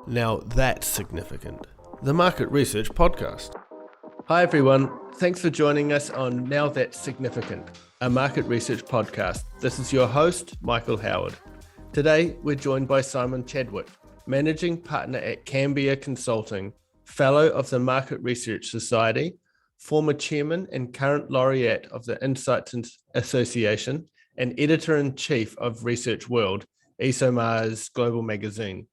Now that's significant. The Market Research Podcast. Hi everyone, thanks for joining us on Now That's Significant, a market research podcast. This is your host, Michael Howard. Today, we're joined by Simon Chadwick, Managing Partner at Cambia Consulting, Fellow of the Market Research Society, former Chairman and current Laureate of the Insights Association, and Editor-in-Chief of Research World, ESOMAR's global magazine.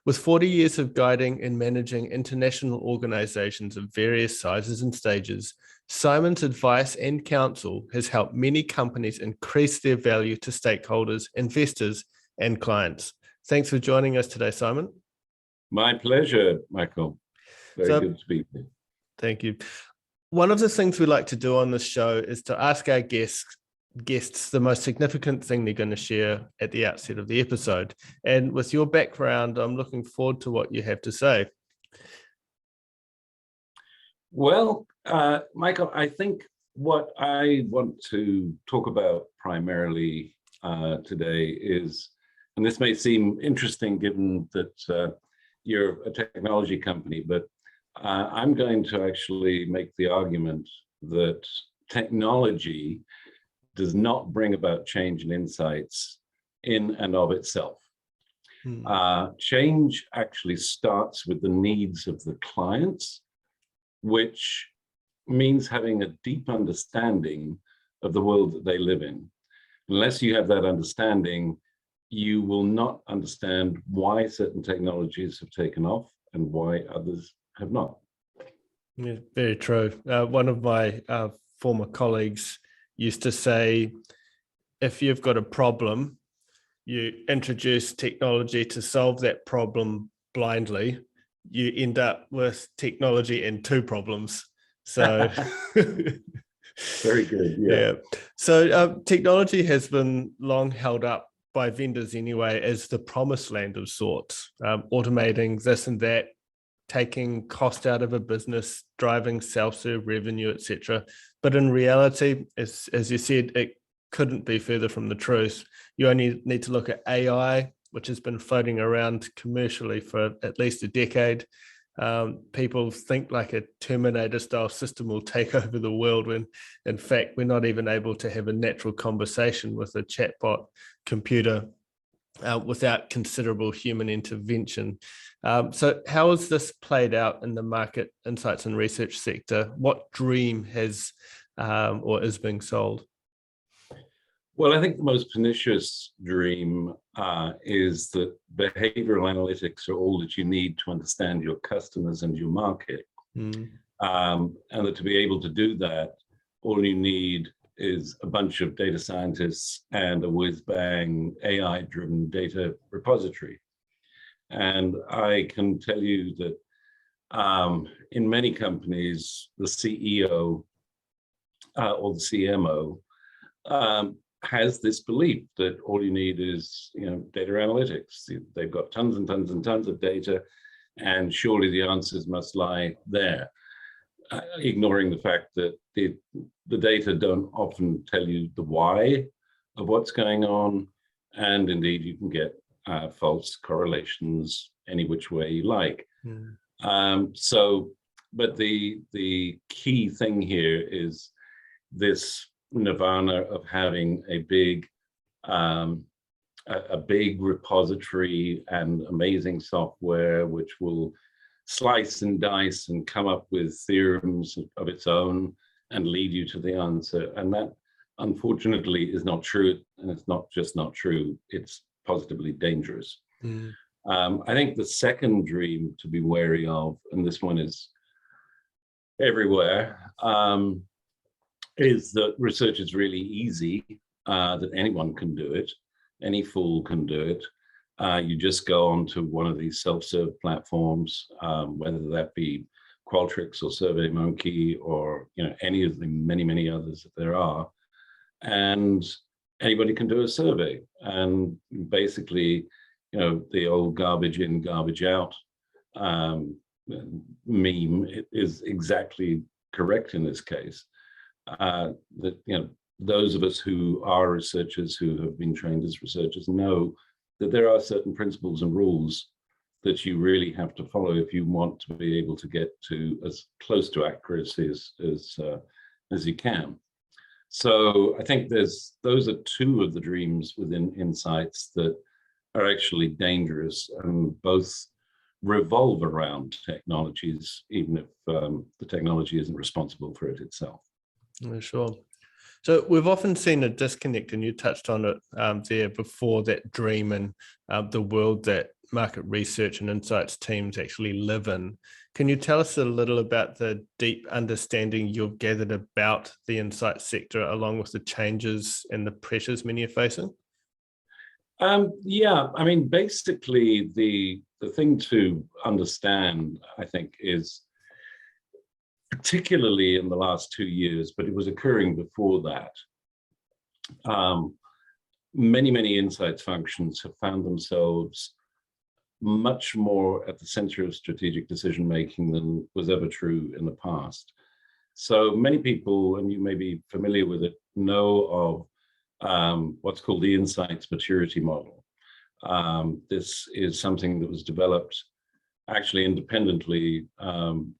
With 40 years of guiding and managing international organizations of various sizes and stages, Simon's advice and counsel has helped many companies increase their value to stakeholders, investors, and clients. Thanks for joining us today, Simon. My pleasure, Michael. Very good to speak with you. Thank you. One of the things we like to do on this show is to ask our guests the most significant thing they're going to share at the outset of the episode. And with your background, I'm looking forward to what you have to say. Well, Michael, I think what I want to talk about primarily today is, and this may seem interesting given that you're a technology company, but I'm going to actually make the argument that technology does not bring about change and insights in and of itself. Change actually starts with the needs of the clients, which means having a deep understanding of the world that they live in. Unless you have that understanding, you will not understand why certain technologies have taken off and why others have not. Yeah, very true. One of my former colleagues used to say, if you've got a problem, you introduce technology to solve that problem blindly, you end up with technology and two problems. So very good. Yeah. So technology has been long held up by vendors anyway as the promised land of sorts, automating this and that, taking cost out of a business, driving self-serve revenue, etc. But in reality, as you said, it couldn't be further from the truth. You only need to look at AI, which has been floating around commercially for at least a decade. People think like a Terminator-style system will take over the world when, in fact, we're not even able to have a natural conversation with a chatbot computer without considerable human intervention. So how has this played out in the market insights and research sector? What dream has or is being sold? Well, I think the most pernicious dream is that behavioral analytics are all that you need to understand your customers and your market. And that to be able to do that, all you need is a bunch of data scientists and a whiz-bang AI-driven data repository. And I can tell you that in many companies, the CEO or the CMO has this belief that all you need is, data analytics. They've got tons and tons and tons of data, and surely the answers must lie there. Ignoring the fact that the data don't often tell you the why of what's going on, and indeed you can get false correlations any which way you like. But the key thing here is this nirvana of having a big repository and amazing software which will slice and dice and come up with theorems of its own and lead you to the answer. And that, unfortunately, is not true. And it's not just not true, it's positively dangerous. I think the second dream to be wary of, and this one is everywhere, is that research is really easy, that anyone can do it, any fool can do it. You just go onto one of these self-serve platforms, whether that be Qualtrics or SurveyMonkey or any of the many, many others that there are, and anybody can do a survey. And basically, the old garbage in, garbage out meme is exactly correct in this case. That those of us who are researchers, who have been trained as researchers, know that there are certain principles and rules that you really have to follow if you want to be able to get to as close to accuracy as you can. So I think those are two of the dreams within insights that are actually dangerous, and both revolve around technologies, even if the technology isn't responsible for it itself. Sure. So we've often seen a disconnect, and you touched on it there before, that dream and the world that market research and insights teams actually live in. Can you tell us a little about the deep understanding you've gathered about the insights sector, along with the changes and the pressures many are facing? Yeah, I mean, basically the thing to understand, I think, is particularly in the last 2 years, but it was occurring before that, many insights functions have found themselves much more at the center of strategic decision making than was ever true in the past. So many people, and you may be familiar with it, know of what's called the insights maturity model. This is something that was developed actually independently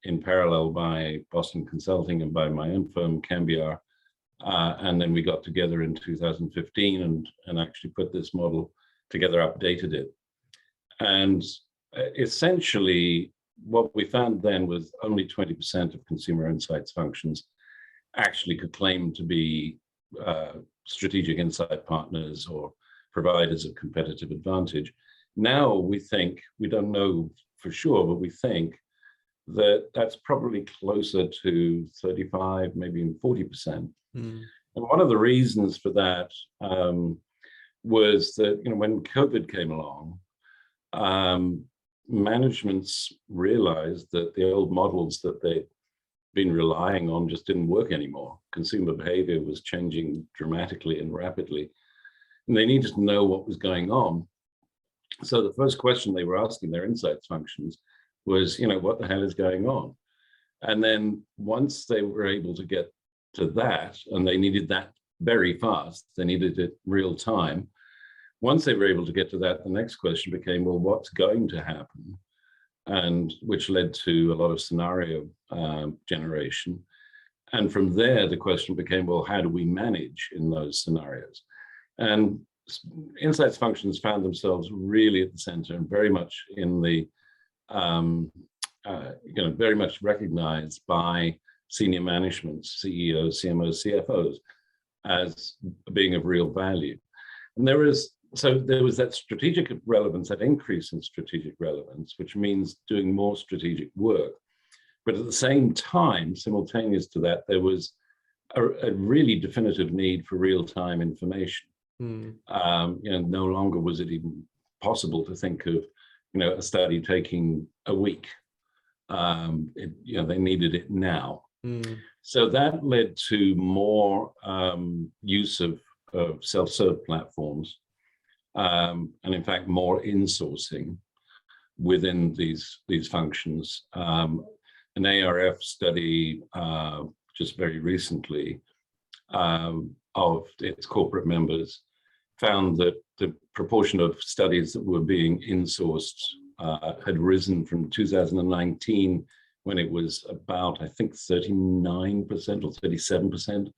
in parallel by Boston Consulting and by my own firm, Cambiar. And then we got together in 2015 and actually put this model together, updated it. And essentially, what we found then was only 20% of consumer insights functions actually could claim to be strategic insight partners or providers of competitive advantage. Now we think, we don't know for sure, but we think that that's probably closer to 35, maybe even 40%. And one of the reasons for that was that, when COVID came along, managements realized that the old models that they'd been relying on just didn't work anymore. Consumer behavior was changing dramatically and rapidly, and they needed to know what was going on. So the first question they were asking their insights functions was, what the hell is going on? And then once they were able to get to that, and they needed that very fast, they needed it real time. Once they were able to get to that, the next question became, well, what's going to happen? And which led to a lot of scenario generation. And from there, the question became, well, how do we manage in those scenarios? And insights functions found themselves really at the center and very much in the, very much recognized by senior management, CEOs, CMOs, CFOs, as being of real value. And there was that strategic relevance, that increase in strategic relevance, which means doing more strategic work. But at the same time, simultaneous to that, there was a really definitive need for real-time information. No longer was it even possible to think of, a study taking a week. They needed it now. So that led to more use of self-serve platforms, and in fact, more insourcing within these functions. An ARF study just very recently of its corporate members found that the proportion of studies that were being insourced had risen from 2019, when it was about, I think, 39% or 37%,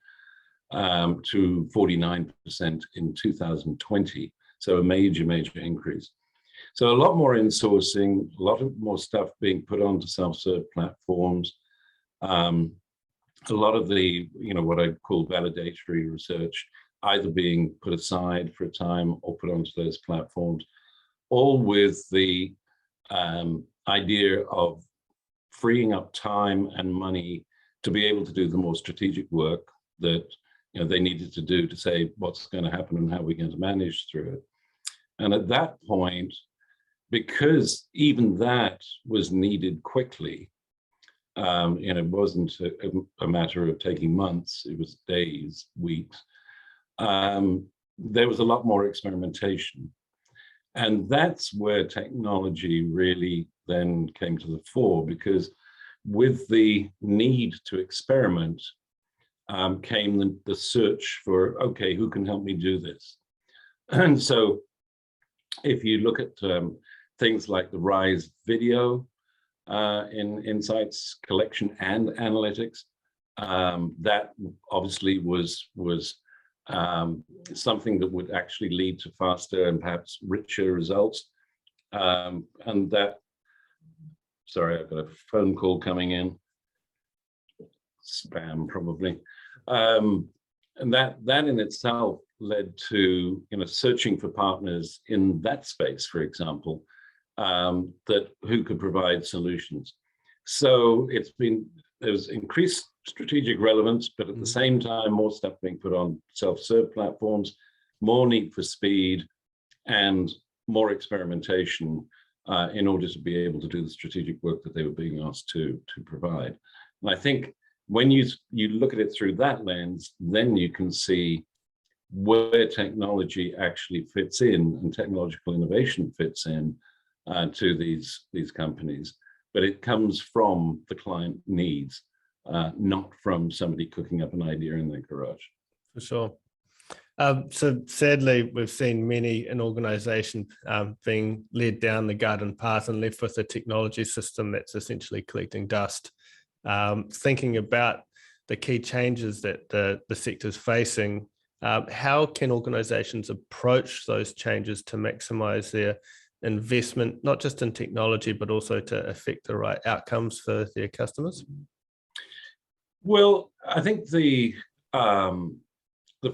to 49% in 2020. So a major increase. So a lot more insourcing, a lot of more stuff being put onto self-serve platforms. A lot of the, what I call validatory research, either being put aside for a time or put onto those platforms, all with the idea of freeing up time and money to be able to do the more strategic work that they needed to do to say what's going to happen and how we're going to manage through it. And at that point, because even that was needed quickly, it wasn't a matter of taking months, it was days, weeks, there was a lot more experimentation. And that's where technology really then came to the fore, because with the need to experiment came the search for, okay, who can help me do this? And so if you look at things like the rise of video in insights collection and analytics. That obviously was something that would actually lead to faster and perhaps richer results. And that, sorry, I've got a phone call coming in. Spam probably. And that in itself led to searching for partners in that space, for example, that who could provide solutions. So there's increased strategic relevance, but at the same time, more stuff being put on self-serve platforms, more need for speed, and more experimentation in order to be able to do the strategic work that they were being asked to provide. And I think when you look at it through that lens, then you can see where technology actually fits in and technological innovation fits in to these companies. But it comes from the client needs, not from somebody cooking up an idea in their garage. For sure. So sadly, we've seen many an organization being led down the garden path and left with a technology system that's essentially collecting dust. Thinking about the key changes that the sector's facing, how can organizations approach those changes to maximize their investment, not just in technology, but also to affect the right outcomes for their customers? Well, I think the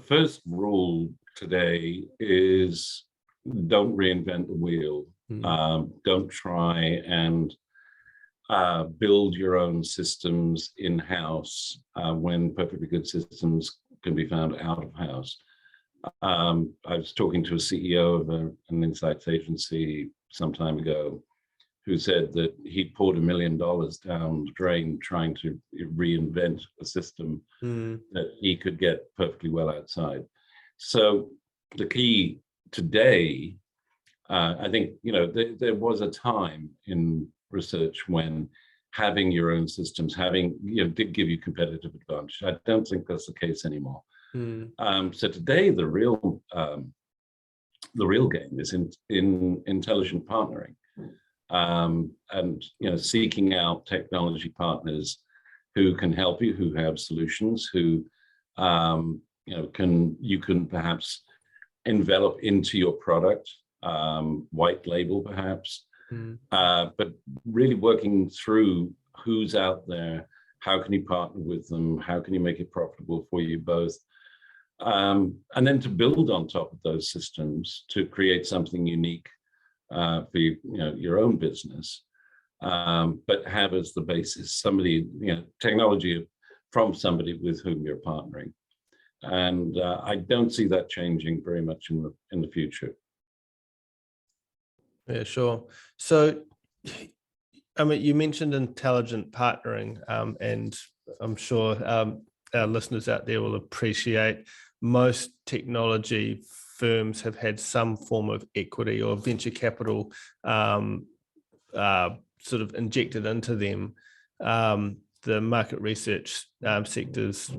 first rule today is don't reinvent the wheel. Don't try and build your own systems in-house when perfectly good systems can be found out of house. I was talking to a CEO of an insights agency some time ago who said that he'd poured $1 million down the drain trying to reinvent a system that he could get perfectly well outside. So the key today, I think, there was a time in research when having your own systems, did give you competitive advantage. I don't think that's the case anymore. So today, the real game is in intelligent partnering, and seeking out technology partners who can help you, who have solutions, who you can perhaps envelop into your product, white label perhaps, but really working through who's out there, how can you partner with them, how can you make it profitable for you both, and then to build on top of those systems to create something unique for your own business, but have as the basis somebody, technology from somebody with whom you're partnering. And I don't see that changing very much in the future. Yeah, sure. So, I mean, you mentioned intelligent partnering, and I'm sure our listeners out there will appreciate most technology firms have had some form of equity or venture capital sort of injected into them. The market research sectors,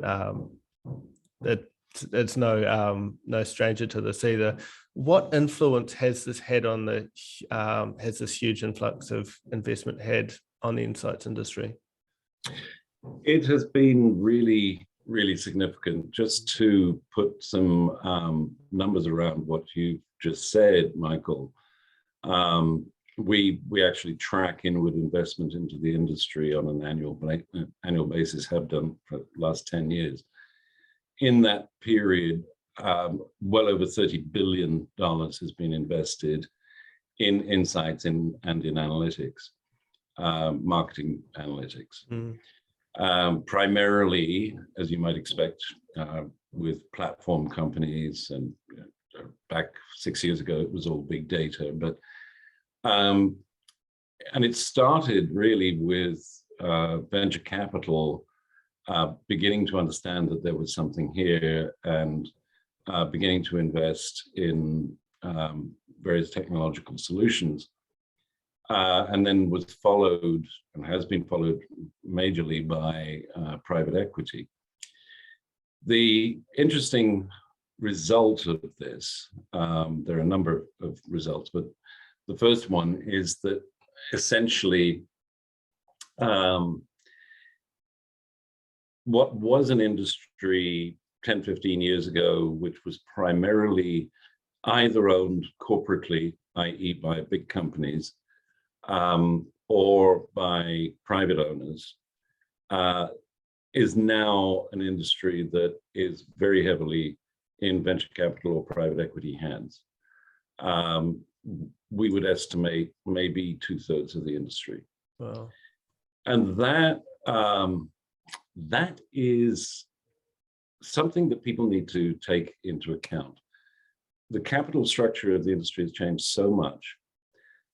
it's no stranger to this either. What influence has this had on has this huge influx of investment had on the insights industry? It has been really, really significant. Just to put some numbers around what you just said, Michael, we actually track inward investment into the industry on an annual basis, have done for the last 10 years. In that period, well over $30 billion has been invested in insights and in analytics, marketing analytics. Primarily, as you might expect, with platform companies, and back 6 years ago, it was all big data. But and it started really with venture capital beginning to understand that there was something here and beginning to invest in various technological solutions, and then was followed and has been followed majorly by private equity. The interesting result of this, there are a number of results, but The first one is that essentially what was an industry 10, 15 years ago, which was primarily either owned corporately, i.e. by big companies, or by private owners, is now an industry that is very heavily in venture capital or private equity hands. We would estimate maybe 2/3 of the industry. Wow. And that is something that people need to take into account. The capital structure of the industry has changed so much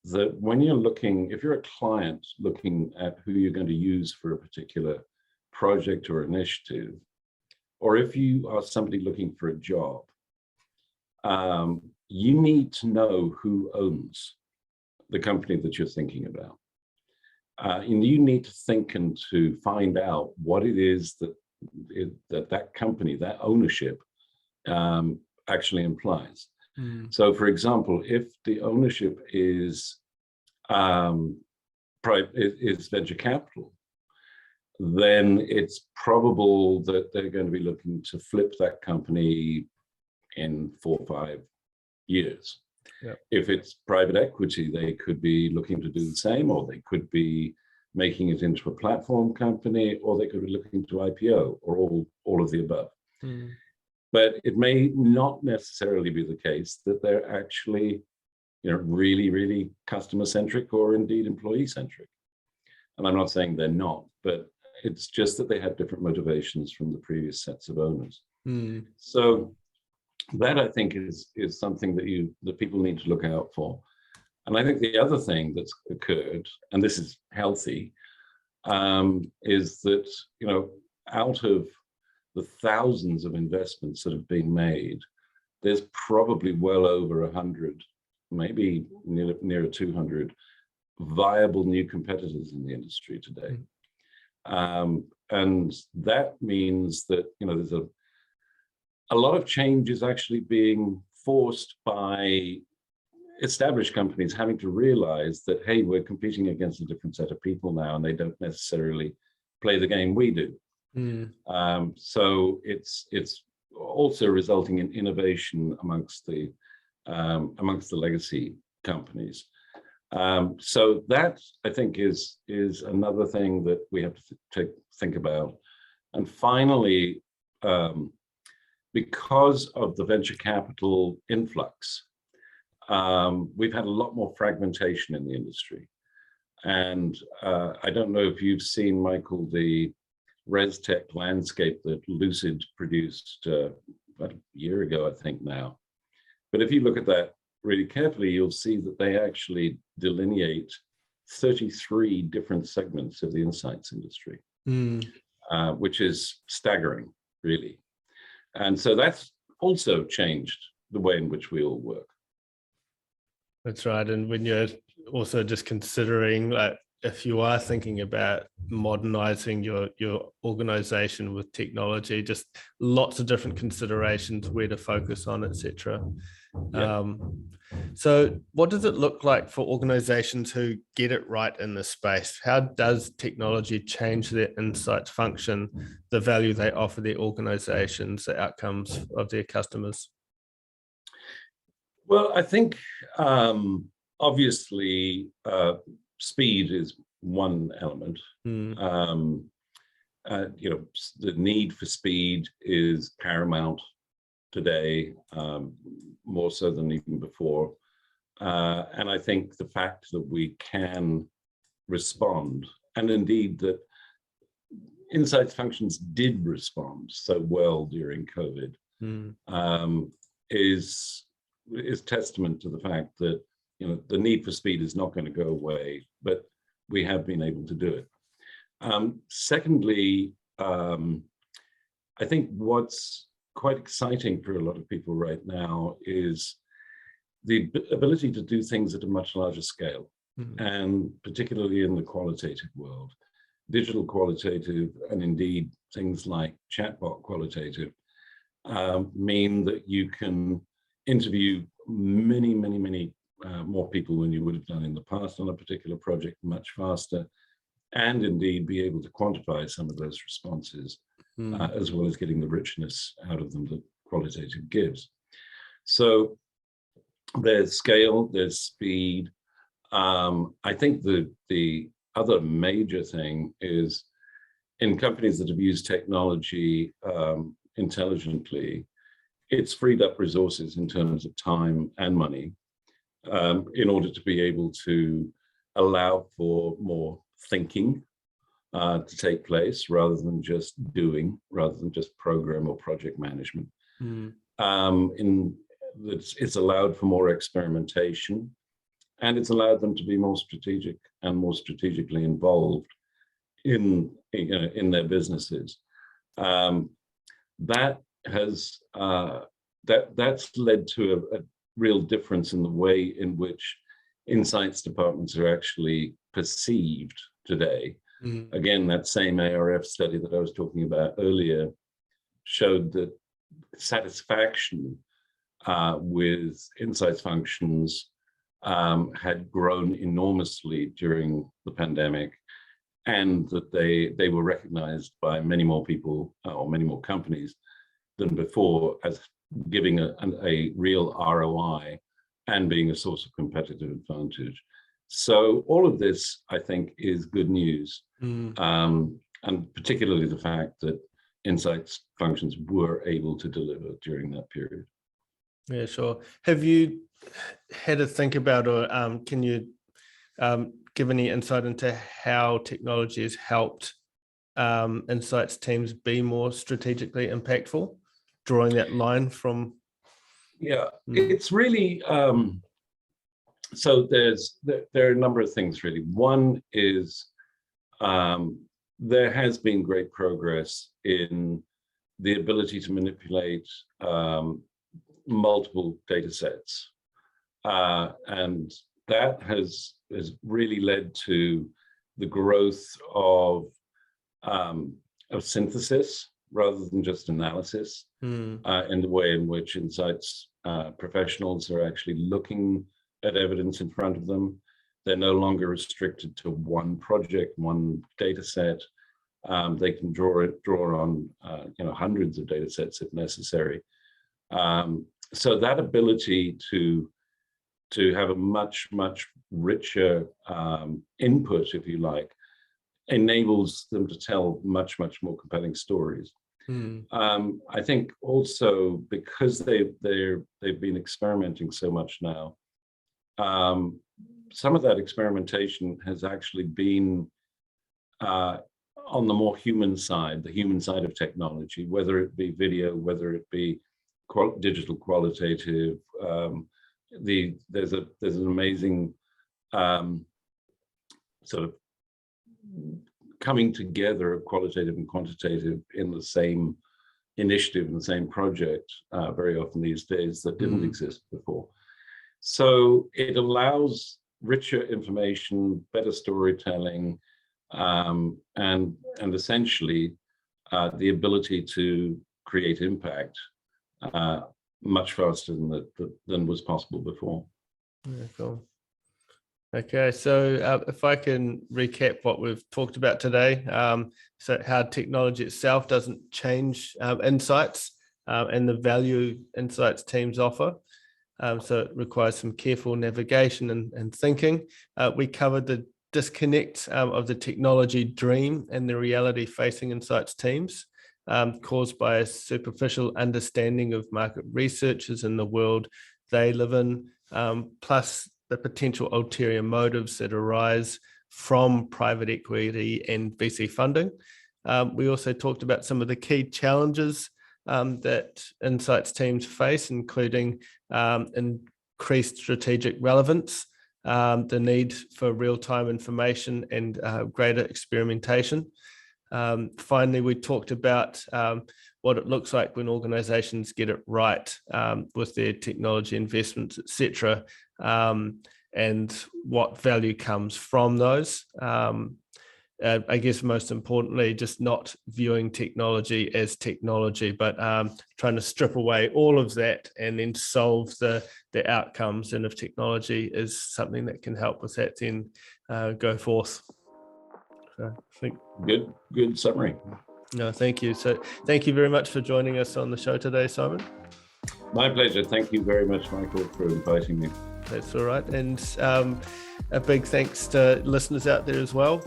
that when you're looking, if you're a client looking at who you're going to use for a particular project or initiative, or if you are somebody looking for a job, you need to know who owns the company that you're thinking about. And you need to think and to find out what it is that company, that ownership actually implies. So for example, if the ownership is venture capital, then it's probable that they're going to be looking to flip that company in 4 or 5 years. Yep. If it's private equity, they could be looking to do the same, or they could be making it into a platform company, or they could be looking to IPO, or all of the above. But it may not necessarily be the case that they're actually, really, really customer-centric or indeed employee-centric. And I'm not saying they're not, but it's just that they have different motivations from the previous sets of owners. So that, I think, is something that people need to look out for. And I think the other thing that's occurred, and this is healthy, is that, out of the thousands of investments that have been made, there's probably well over 100, maybe near 200 viable new competitors in the industry today. And that means that, there's a lot of change is actually being forced by established companies having to realize that, hey, we're competing against a different set of people now, and they don't necessarily play the game we do. So it's also resulting in innovation amongst the legacy companies. So that, I think, is another thing that we have to think about. And finally, because of the venture capital influx, we've had a lot more fragmentation in the industry. And I don't know if you've seen, Michael, the ResTech landscape that Lucid produced about a year ago, I think now. But if you look at that really carefully, you'll see that they actually delineate 33 different segments of the insights industry, which is staggering, really. And so that's also changed the way in which we all work. That's right. And when you're also just considering, like, if you are thinking about modernizing your organization with technology, just lots of different considerations, where to focus on, etc. Yep. So what does it look like for organizations who get it right in this space? How does technology change their insights function, the value they offer their organizations, the outcomes of their customers? Well, I think obviously speed is one element. The need for speed is paramount today, more so than even before. And I think the fact that we can respond, and indeed that insights functions did respond so well during COVID, is testament to the fact that the need for speed is not going to go away, but we have been able to do it. Secondly, I think what's quite exciting for a lot of people right now is the ability to do things at a much larger scale, and particularly in the qualitative world. Digital qualitative, and indeed things like chatbot qualitative, mean that you can interview many more people than you would have done in the past on a particular project much faster, and indeed be able to quantify some of those responses, as well as getting the richness out of them that qualitative gives. So there's scale, there's speed. I think the other major thing is in companies that have used technology intelligently, it's freed up resources in terms of time and money in order to be able to allow for more thinking to take place rather than just doing, rather than just program or project management. It's allowed for more experimentation, and it's allowed them to be more strategic and more strategically involved in their businesses. That has that's led to a real difference in the way in which insights departments are actually perceived today. Again, that same ARF study that I was talking about earlier showed that satisfaction with insights functions had grown enormously during the pandemic, and that they were recognized by many more people or many more companies than before as giving a real ROI and being a source of competitive advantage. So all of this, I think, is good news, and particularly the fact that insights functions were able to deliver during that period. Yeah, sure. Have you had to think about, or can you give any insight into how technology has helped insights teams be more strategically impactful, drawing that line from? Yeah, it's really, so there are a number of things really. One is there has been great progress in the ability to manipulate multiple data sets. And that has really led to the growth of synthesis rather than just analysis, in the way in which insights professionals are actually looking at evidence in front of them. They're no longer restricted to one project, one data set. They can draw on hundreds of data sets if necessary. So that ability to have a much richer input, if you like, enables them to tell much more compelling stories. I think also because they've been experimenting so much now, some of that experimentation has actually been on the more human side, the human side of technology, whether it be video, whether it be digital qualitative. There's an amazing sort of coming together of qualitative and quantitative in the same initiative, in the same project, very often these days, that didn't exist before. So it allows richer information, better storytelling, and essentially the ability to create impact much faster than was possible before. Yeah, cool. Okay, so if I can recap what we've talked about today, so how technology itself doesn't change insights and the value insights teams offer. So it requires some careful navigation and thinking. We covered the disconnect of the technology dream and the reality facing insights teams, caused by a superficial understanding of market researchers in the world they live in, plus the potential ulterior motives that arise from private equity and VC funding. We also talked about some of the key challenges that insights teams face, including increased strategic relevance, the need for real-time information, and greater experimentation. Finally, we talked about what it looks like when organizations get it right with their technology investments, etc., and what value comes from those. I guess most importantly, just not viewing technology as technology, but trying to strip away all of that and then solve the outcomes. And if technology is something that can help with that, then go forth. So I think good summary. No, thank you. So thank you very much for joining us on the show today, Simon. My pleasure. Thank you very much, Michael, for inviting me. That's all right. And a big thanks to listeners out there as well.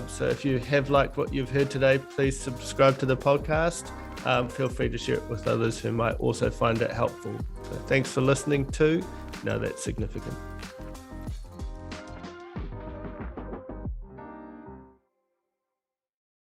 So if you have liked what you've heard today, please subscribe to the podcast. Feel free to share it with others who might also find it helpful. So thanks for listening to Now That's Significant.